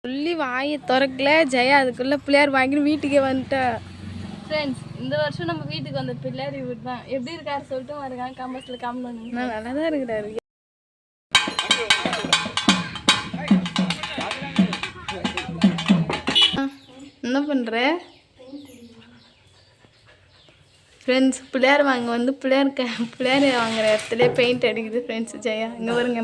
சொல்லி வாயை திறக்கல ஜெயா அதுக்குள்ள பிள்ளையார் வாங்கிட்டு வீட்டுக்கே வந்துட்டா. ஃப்ரெண்ட்ஸ், இந்த வருஷம் நம்ம வீட்டுக்கு வந்த பிள்ளையார் இவர் தான். எப்படி இருக்காரு சொல்லிட்டு வருங்க கமெண்ட்ஸ்ல கமெண்ட் பண்ணுங்க. நான் நல்லா தான் இருக்கிறாரு. என்ன பண்ற ஃப்ரெண்ட்ஸ்? பிள்ளையார் வாங்க வந்து பிள்ளையார் வாங்குற இடத்துல பெயிண்ட் அடிக்குது ஃப்ரெண்ட்ஸ். ஜெயா இங்கே வருங்க.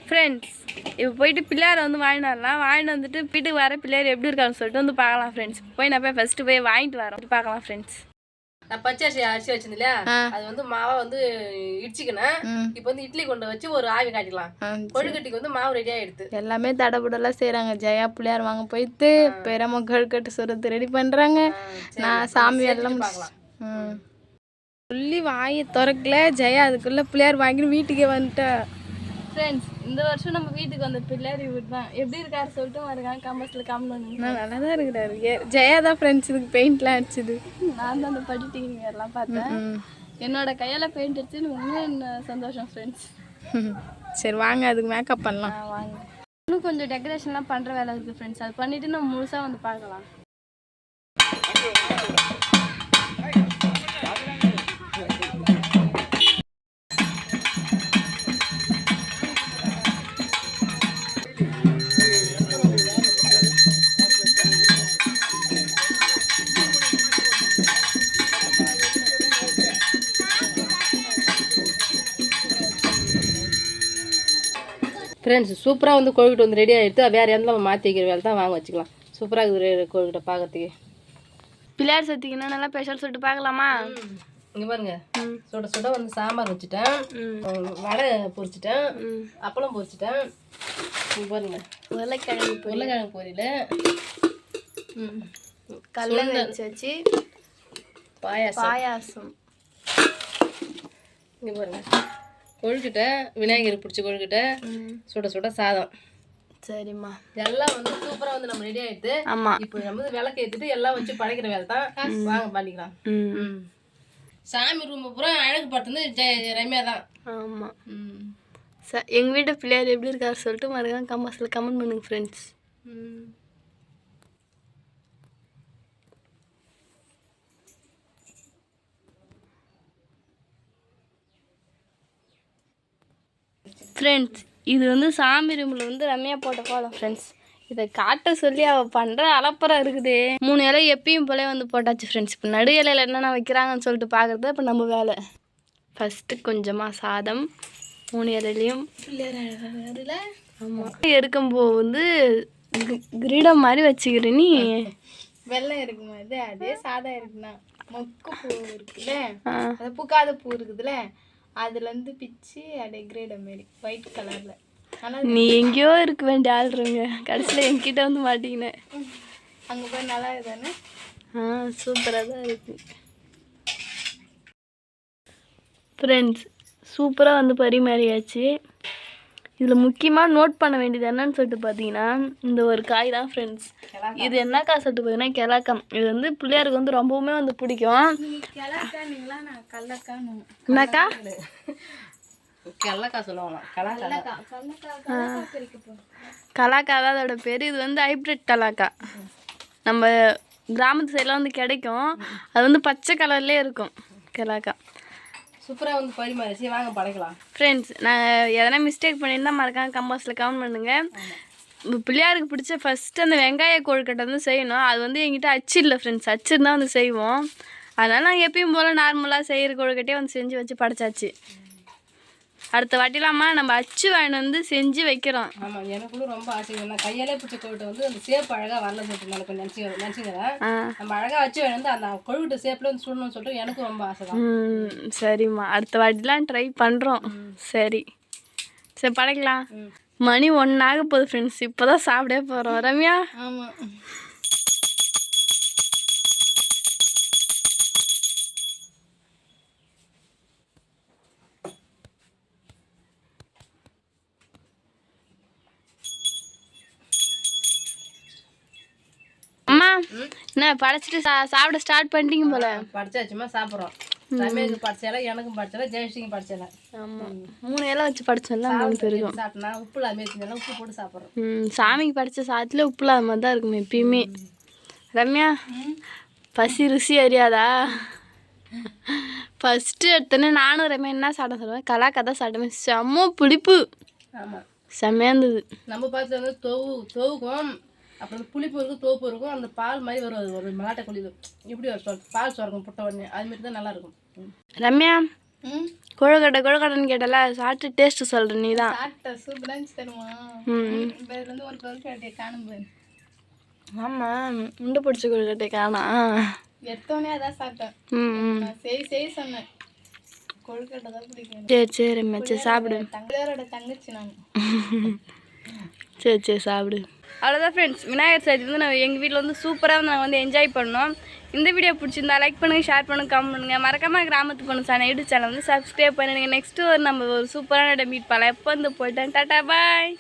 ஃப்ரெண்ட்ஸ், இப்போ போயிட்டு பிள்ளையாரை வந்து வாங்கிட்டு வரலாம். வாங்கிட்டு வந்துட்டு வீட்டுக்கு வர பிள்ளையார் எப்படி இருக்கான்னு சொல்லிட்டு வந்து பார்க்கலாம் ஃப்ரெண்ட்ஸ். நான் ஃபர்ஸ்ட் போய் வாங்கிட்டு வரேன், பார்க்கலாம் ஃப்ரெண்ட்ஸ். நான் பச்சை அரிசி வச்சிருந்தேன் இல்லையா, அது வந்து மாவை வந்து இடிச்சுக்கினேன். இப்போ வந்து இட்லி கொண்டு வச்சு ஒரு ஆவி காட்டிக்கலாம். கொழுக்கட்டிக்கு வந்து மாவு ரெடி ஆயிடுது. எல்லாமே தடபுடலாம் செய்யறாங்க. ஜெயா பிள்ளையார் வாங்க போயிட்டு பெருமை கொழுக்கட்டை சுரத்து ரெடி பண்றாங்க. நான் சாமி எல்லாம் சொல்லி வாயை திறக்கல ஜெயா அதுக்குள்ள பிள்ளையார் வாங்கிட்டு வீட்டுக்கே வந்துட்டா. ஃப்ரெண்ட்ஸ், இந்த வருஷம் நம்ம வீட்டுக்கு வந்த பிள்ளையார் இவர் தான். எப்படி இருக்காரு சொல்லிட்டு வருங்க கமெண்ட்ஸ்ல கமெண்ட் பண்ணுங்க. நான் நல்லா தான் இருக்கிறாரு. ஜெயா தான் ஃப்ரெண்ட்ஸ் இதுக்கு பெயிண்ட்லாம் அடிச்சுது. நான் தான் அந்த படிட்டிங்க எல்லாம் பார்த்தேன். என்னோட கையால் பெயிண்ட் அடிச்சு இன்னும் சந்தோஷம் ஃப்ரெண்ட்ஸ். சரி வாங்க, அதுக்கு மேக்கப் பண்ணலாம். வாங்க. இன்னும் கொஞ்சம் டெக்கரேஷன்லாம் பண்ணுற வேலை இருக்குது ஃப்ரெண்ட்ஸ். அது பண்ணிவிட்டு நம்ம முழுசாக வந்து பார்க்கலாம். ஃப்ரெண்ட்ஸ், சூப்பராக வந்து கொழுக்கட்டை வந்து ரெடி ஆகிடுது. வேறு எந்த நம்ம மாற்றி வைக்கிற வேலை தான் வாங்க வச்சுக்கலாம். சூப்பராக இருக்குது கொழுக்கட்டை பார்க்கறதுக்கு. பிள்ளையார் சத்துக்குன்னா நல்லா ஸ்பெஷல் சொல்லிட்டு பார்க்கலாமா? இங்கே பாருங்க, சுட சுட வந்து சாம்பார் வச்சுட்டேன், வடை பொரிச்சிட்டேன், அப்பளம் பொரிச்சிட்டேன். இங்கே பாருங்க, உருளைக்கிழங்கு பொரியல், கடலை வச்சு பாயாசம். இங்கே பாருங்க, கொழுக்கட்டை விநாயகர் பிடிச்ச கொழுக்கட்டை, சுட சுட சாதம். சரிம்மா, எல்லாம் வந்து சூப்பராக வந்து நம்ம ரெடி ஆகிடுது. ஆமாம், இப்போ நம்ம வந்து விளக்கு ஏற்றிட்டு எல்லாம் வச்சு படைக்கிற வேலை தான். வாங்க பண்ணிக்கலாம். சாமி ரூம் பூரா அழகு பார்த்து ரம்யா தான். ஆமாம். எங்கள் வீட்டு பிள்ளையார் எப்படி இருக்காரு சொல்லிட்டு மறக்காம கமெண்ட்ஸில் கமெண்ட் பண்ணுங்க ஃப்ரெண்ட்ஸ். ஃப்ரெண்ட்ஸ், இது வந்து சாமி ரூமில் வந்து ரம்யா போட்ட கோலம் ஃப்ரெண்ட்ஸ். இதை காட்ட சொல்லி அவள் பண்ணுற அலப்பறம் இருக்குது. 3 இலை எப்பயும் போல வந்து போட்டாச்சு ஃப்ரெண்ட்ஸ். இப்போ நடு இலையில் என்னென்ன வைக்கிறாங்கன்னு சொல்லிட்டு பார்க்குறது இப்போ நம்ம வேலை. ஃபஸ்ட்டு கொஞ்சமாக சாதம் 3 இலையிலையும் அதில். ஆமாம், இருக்கும்போது வந்து கிரீடம் மாதிரி வச்சுக்கிறேன். நீ வெள்ளம் இருக்குமா? இது அதே சாதம் இருக்குண்ணா. மொக்கு பூ இருக்குல்ல, அது பூக்காத பூ இருக்குதுல்ல, அதுலேருந்து பிச்சு அப்படியே கிரீடம் மாரி ஒயிட் கலரில். நீ எங்கேயோ இருக்க வேண்டிய ஆள்றங்க, கடைசியில் என்கிட்ட வந்து மாட்டிக்கினேன். அங்கே போய் நல்லா இருக்குதானே? சூப்பராக தான் இருக்குது ஃப்ரெண்ட்ஸ். சூப்பராக வந்து பரிமாறியாச்சு. இதில் முக்கியமாக நோட் பண்ண வேண்டியது என்னன்னு சொல்லிட்டு பார்த்தீங்கன்னா, இந்த ஒரு காய் தான் ஃப்ரெண்ட்ஸ். இது என்ன காய் சொல்லிட்டு பார்த்தீங்கன்னா கிழக்கம். இது வந்து பிள்ளையாருக்கு வந்து ரொம்பவுமே வந்து பிடிக்கும். என்னக்கா? கலாக்கா தான் அதோட பேர். இது வந்து ஹைப்ரிட் கலாக்கா. நம்ம கிராமத்து சைட்லாம் வந்து கிடைக்கும். அது வந்து பச்சை கலர்லேயே இருக்கும் கலாக்கா. சூப்பராக வந்து பரிமாறிச்சு. வாங்க படைக்கலாம் ஃப்ரெண்ட்ஸ். நான் எதனா மிஸ்டேக் பண்ணியிருந்தா மறக்காம கமெண்ட்ஸில் கமெண்ட் பண்ணுங்கள். பிள்ளையாருக்கு பிடிச்ச ஃபஸ்ட்டு அந்த வெங்காய கொழுக்கட்டை வந்து செய்யணும். அது வந்து எங்கிட்ட அச்சு இல்லை ஃப்ரெண்ட்ஸ். அச்சு இருந்தால் வந்து செய்வோம். அதனால் நாங்கள் எப்பயும் போல் நார்மலாக செய்கிற கொழுக்கட்டையே வந்து செஞ்சு வச்சு படைச்சாச்சு. அடுத்த வாட்டிலாமா நம்ம அச்சு வாங்கிட்டு வந்து செஞ்சு வைக்கிறோம். ஆமாம், எனக்குள்ள ரொம்ப ஆசை. நான் கையாலே பிடிச்ச கொழுக்கட்டை வந்து அந்த சேப் அழகாக வரல சொல்லிட்டு கொஞ்சம் நினச்சிக்கிறேன். நம்ம அழகாக வச்சு வந்து அந்த கொழுக்கட்டை ஷேப்பில் வந்து சுடணும்னு சொல்லிட்டு எனக்கும் ரொம்ப ஆசை தான். சரிம்மா, அடுத்த வாட்டிலாம் ட்ரை பண்ணுறோம். சரி படைக்கலாம். மணி 1 ஆக போகுது ஃப்ரெண்ட்ஸ். இப்போ தான் சாப்பிடவே போகிறோம். ரம்யா? ஆமாம். என்ன படைச்சிட்டு சாப்பிட ஸ்டார்ட் பண்ணிட்டீங்க போல? படைச்சாச்சுமா, சாப்பிட்றோம். ரம்யாவுக்கு படைச்சால எனக்கும் படைச்சால ஜெயஸ்ரீக்கும் படைச்சால. ஆமாம் 3 இலை வச்சு படைச்சோம்ல 3 பேருக்கும். சாப்பிட்டா உப்பு இல்லாமல் வச்சுருந்தேன், உப்பு போட்டு சாப்பிட்றோம். சாமிக்கு படைச்ச சாதத்தில் உப்பு இல்லாத மாதிரி தான் இருக்கும் எப்பயுமே. ரம்யா பசி ருசி அறியாதா? ஃபஸ்ட்டு எடுத்தோன்னே நானும் ரம்யா என்ன சாப்பிட சொல்லுவேன், கலாக்கா தான் சாப்பிடுவேன். செம்ம புளிப்பு. ஆமாம், செம்மையாக இருந்தது. நம்ம பார்த்து வந்து தொவுக்கும், அப்புறம் புளிப்பு இருக்கும், தோப்பு இருக்கும், அந்த பால் மாதிரி வரும். அது ஒரு மலாட்டை கொள்ளிது இப்படி ஒரு பால் சுரக்கும் புட்ட உடனே, அதுமாரி தான் நல்லாயிருக்கும். ரம்யா கொழுக்கட்டைன்னு கேட்டல, சாப்பிட்டு டேஸ்ட்டு சொல்கிறேன் நீ தான். சாப்பிட்டேன், சூப்பராக இருந்துச்சு தருமா. இப்போ வந்து ஒரு கொழுக்கட்டையை காணும் பாரு. ஆமாம் உண்டை பிடிச்ச கொழுக்கட்டை காணா. எடுத்தோடனே அதான் சாப்பிட்டேன். நான் செய்ய சொன்னேன், கொழுக்கட்டை தான் பிடிக்கும். சரி ரம்யா சரி சாப்பிடு. தங்கரோட தங்கச்சி நான். சரி சாப்பிடு. அவ்வளோதான் ஃப்ரெண்ட்ஸ், விநாயகர் சதுர்த்தி வந்து நான் எங்கள் வீட்டில் வந்து சூப்பராக நாங்கள் வந்து என்ஜாய் பண்ணோம். இந்த வீடியோ பிடிச்சிருந்தா லைக் பண்ணுங்கள், ஷேர் பண்ணுங்கள், கமெண்ட் பண்ணுங்கள். மறக்காமல் கிராமத்து பொண்ணு யூடியூப் சேனல் வந்து சப்ஸ்கிரைப் பண்ணுங்கள். நெக்ஸ்ட்டு நம்ம ஒரு சூப்பரான மீட் பண்ணலாம். எப்போ வந்து போயிட்டேன். டாட்டா பாய்.